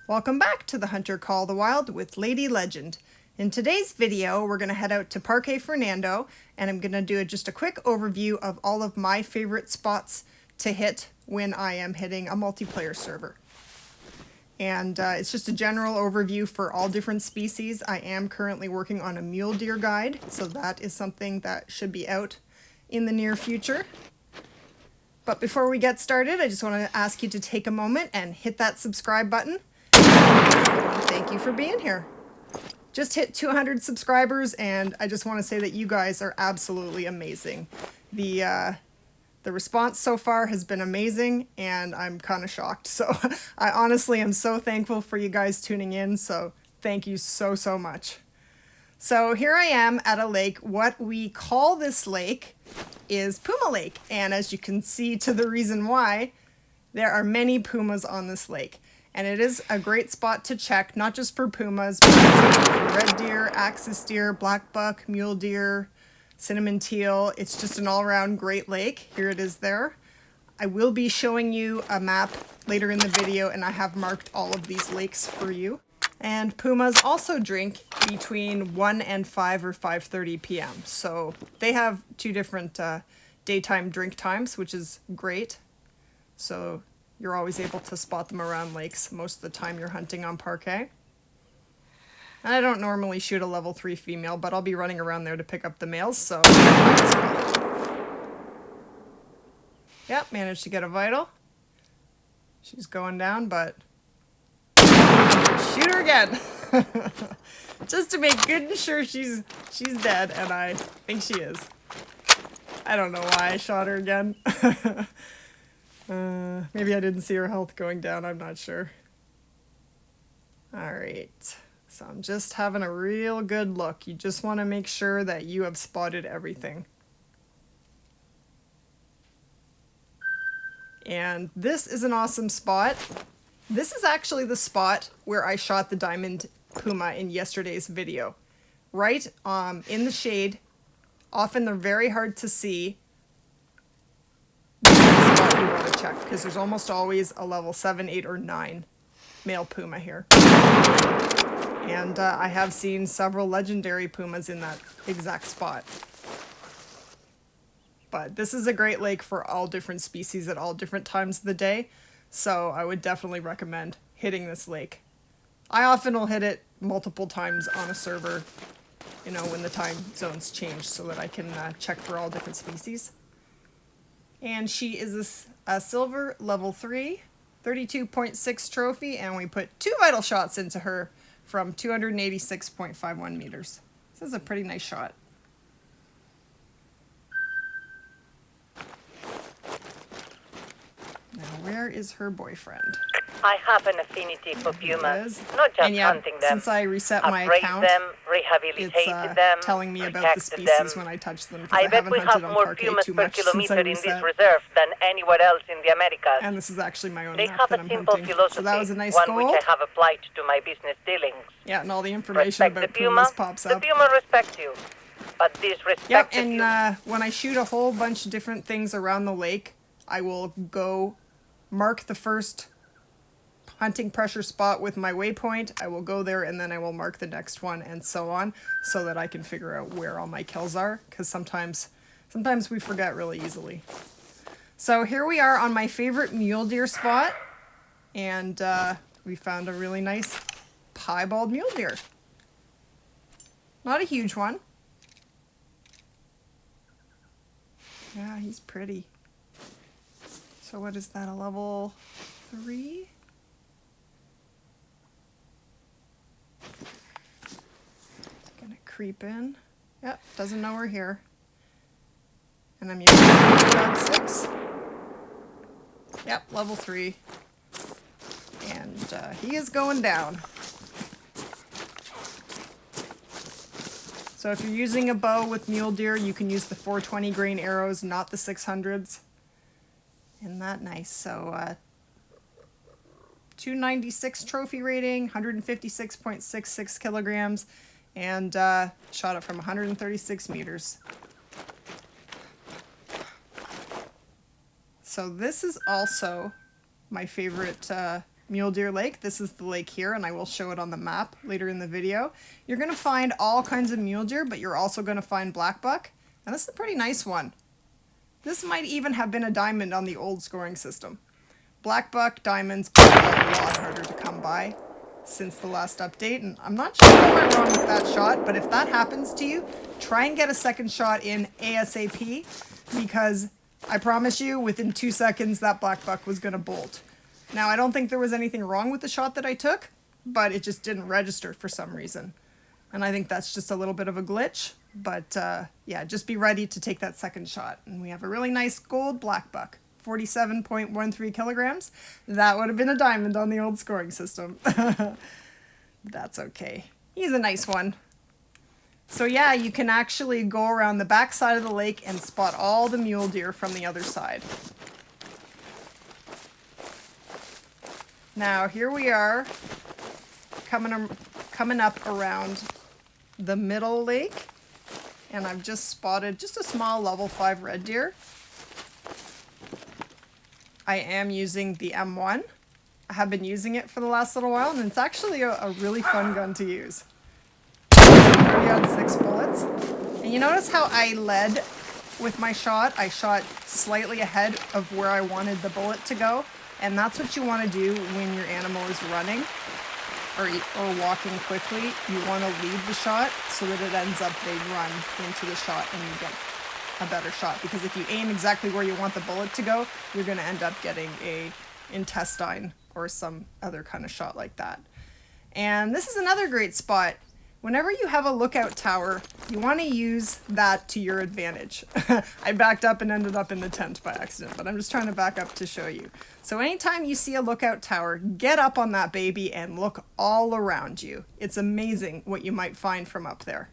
Welcome back to the Hunter Call the Wild with Lady Legend. In today's video, we're going to head out to Parque Fernando, and I'm going to do just a quick overview of all of my favorite spots to hit when I am hitting a multiplayer server. And it's just a general overview for all different species. I am currently working on a mule deer guide, so that is something that should be out in the near future. But before we get started, I just want to ask you to take a moment and hit that subscribe button. Thank you for being here. Just hit 200 subscribers, and I just want to say that you guys are absolutely amazing. The response so far has been amazing, and I'm kind of shocked. So I honestly am so thankful for you guys tuning in, so thank you so much. So here I am at a lake. What we call this lake is Puma Lake, and as you can see to the reason why, there are many pumas on this lake. And it is a great spot to check, not just for pumas, but for red deer, axis deer, blackbuck, mule deer, cinnamon teal. It's just an all-around great lake. Here it is there. I will be showing you a map later in the video, and I have marked all of these lakes for you. And pumas also drink between 1 and 5 or 5:30 p.m. So they have two different daytime drink times, which is great. So you're always able to spot them around lakes most of the time you're hunting on Parque. And I don't normally shoot a level 3 female, but I'll be running around there to pick up the males, so... Yep, managed to get a vital. She's going down, but... shoot her again! Just to make good sure she's dead, and I think she is. I don't know why I shot her again. Maybe I didn't see her health going down, I'm not sure. Alright, so I'm just having a real good look. You just want to make sure that you have spotted everything. And this is an awesome spot. This is actually the spot where I shot the diamond puma in yesterday's video. Right in the shade. Often they're very hard to see. This is the spot you want to check, because there's almost always a level 7, 8, or 9 male puma here. And I have seen several legendary pumas in that exact spot. But this is a great lake for all different species at all different times of the day, so I would definitely recommend hitting this lake. I often will hit it multiple times on a server, you know, when the time zones change, so that I can check for all different species. And she is a silver level 3, 32.6 trophy, and we put 2 vital shots into her from 286.51 meters. This is a pretty nice shot. Now, where is her boyfriend? I have an affinity for pumas, not just hunting them. Since I reset my account, them, rehabilitated them, telling me about the species when I touch them, because I bet we have more pumas per kilometer in this reserve than anywhere else in the Americas. And this is actually my own they map have that a I'm simple hunting. philosophy, So that was a nice one goal. which I have applied to my business dealings. Yeah, and all the information Respect about the puma, pumas pops up. The puma respects you, but disrespect Yep, the and puma. when I shoot a whole bunch of different things around the lake, I will go mark the first hunting pressure spot with my waypoint. I will go there, and then I will mark the next one, and so on, so that I can figure out where all my kills are, because sometimes we forget really easily. So here we are on my favorite mule deer spot, and we found a really nice piebald mule deer. Not a huge one. Yeah, he's pretty. So what is that, a level 3? Gonna creep in. Yep, doesn't know we're here. And I'm using about 6. Yep, level 3. And he is going down. So if you're using a bow with mule deer, you can use the 420 grain arrows, not the 600s. Isn't that nice? So 296 trophy rating, 156.66 kilograms, and shot it from 136 meters. So this is also my favorite Mule Deer Lake, this is the lake here, and I will show it on the map later in the video. You're going to find all kinds of mule deer, but you're also going to find blackbuck, and this is a pretty nice one. This might even have been a diamond on the old scoring system. Blackbuck diamonds are a lot harder to come by since the last update, and I'm not sure what went wrong with that shot, but if that happens to you, try and get a second shot in ASAP, because I promise you, within 2 seconds, that blackbuck was going to bolt. Now, I don't think there was anything wrong with the shot that I took, but it just didn't register for some reason. And I think that's just a little bit of a glitch, but yeah, just be ready to take that second shot. And we have a really nice gold blackbuck, 47.13 kilograms. That would have been a diamond on the old scoring system. That's okay. He's a nice one. So yeah, you can actually go around the back side of the lake and spot all the mule deer from the other side. Now here we are coming up around the middle lake, and I've just spotted just a small level 5 red deer. I am using the M1. I have been using it for the last little while, and it's actually a really fun gun to use. 30 on 6 bullets. And you notice how I led with my shot? I shot slightly ahead of where I wanted the bullet to go. And that's what you want to do when your animal is running or walking quickly. You want to lead the shot so that it ends up they run into the shot and you get a better shot. Because if you aim exactly where you want the bullet to go, you're going to end up getting a intestine or some other kind of shot like that. And this is another great spot. Whenever you have a lookout tower, you want to use that to your advantage. I backed up and ended up in the tent by accident, but I'm just trying to back up to show you. So anytime you see a lookout tower, get up on that baby and look all around you. It's amazing what you might find from up there.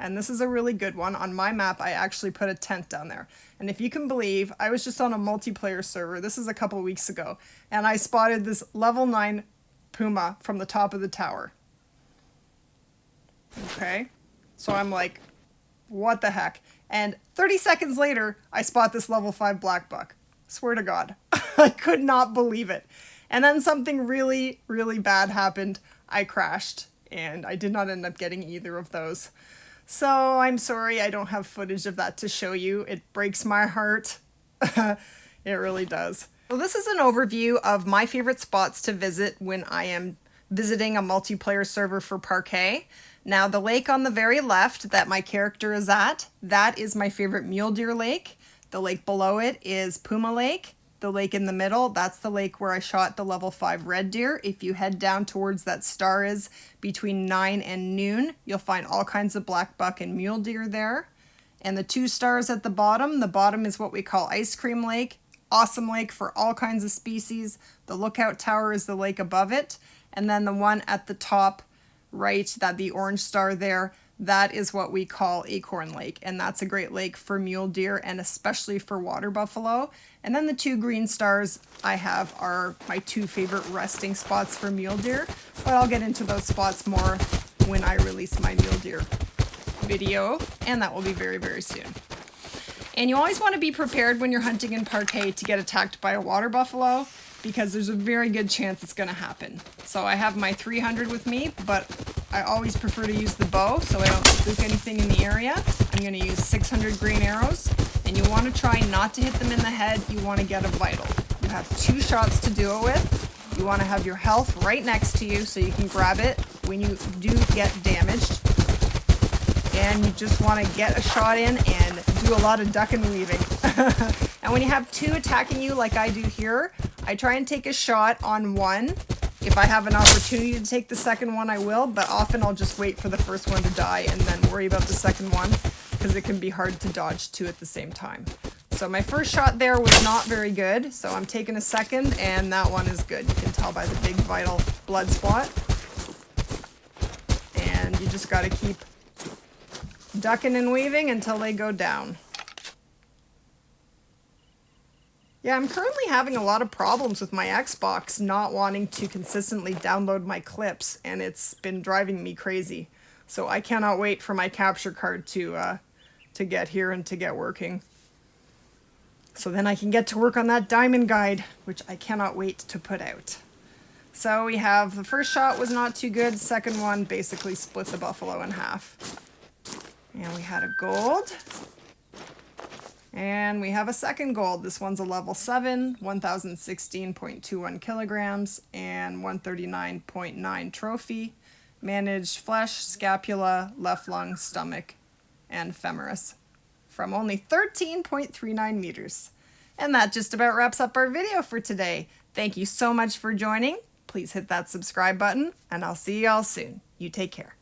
And this is a really good one. On my map, I actually put a tent down there. And if you can believe, I was just on a multiplayer server, this is a couple weeks ago, and I spotted this level 9 puma from the top of the tower. Okay, so I'm like, what the heck? And 30 seconds later, I spot this level 5 blackbuck. Swear to God, I could not believe it. And then something really, really bad happened. I crashed, and I did not end up getting either of those. So I'm sorry I don't have footage of that to show you. It breaks my heart. It really does. So this is an overview of my favorite spots to visit when I am visiting a multiplayer server for Parque. Now, the lake on the very left that my character is at, that is my favorite Mule Deer Lake. The lake below it is Puma Lake. The lake in the middle, that's the lake where I shot the level 5 red deer. If you head down towards that star is between 9 and noon, you'll find all kinds of blackbuck and mule deer there. And the 2 stars at the bottom is what we call Ice Cream Lake. Awesome lake for all kinds of species. The lookout tower is the lake above it. And then the one at the top right, that the orange star there, that is what we call Acorn Lake, and that's a great lake for mule deer and especially for water buffalo. And then the 2 green stars I have are my 2 favorite resting spots for mule deer, but I'll get into those spots more when I release my mule deer video, and that will be very, very soon. And you always want to be prepared when you're hunting in Parque to get attacked by a water buffalo, because there's a very good chance it's going to happen. So I have my 300 with me, but I always prefer to use the bow so I don't spook anything in the area. I'm going to use 600 green arrows, and you want to try not to hit them in the head. You want to get a vital. You have 2 shots to do it with. You want to have your health right next to you so you can grab it when you do get damaged. And you just want to get a shot in and do a lot of duck and weaving. And when you have 2 attacking you like I do here, I try and take a shot on one. If I have an opportunity to take the second one, I will, but often I'll just wait for the first one to die and then worry about the second one, because it can be hard to dodge 2 at the same time. So my first shot there was not very good, so I'm taking a second, and that one is good. You can tell by the big vital blood spot. And you just got to keep ducking and weaving until they go down. Yeah, I'm currently having a lot of problems with my Xbox not wanting to consistently download my clips, and it's been driving me crazy. So I cannot wait for my capture card to get here and to get working. So then I can get to work on that diamond guide, which I cannot wait to put out. So we have the first shot was not too good. Second one basically split the buffalo in half. And we had a gold. And we have a second gold. This one's a level 7, 1016.21 kilograms and 139.9 trophy. Managed flesh, scapula, left lung, stomach, and femoris from only 13.39 meters. And that just about wraps up our video for today. Thank you so much for joining. Please hit that subscribe button, and I'll see you all soon. You take care.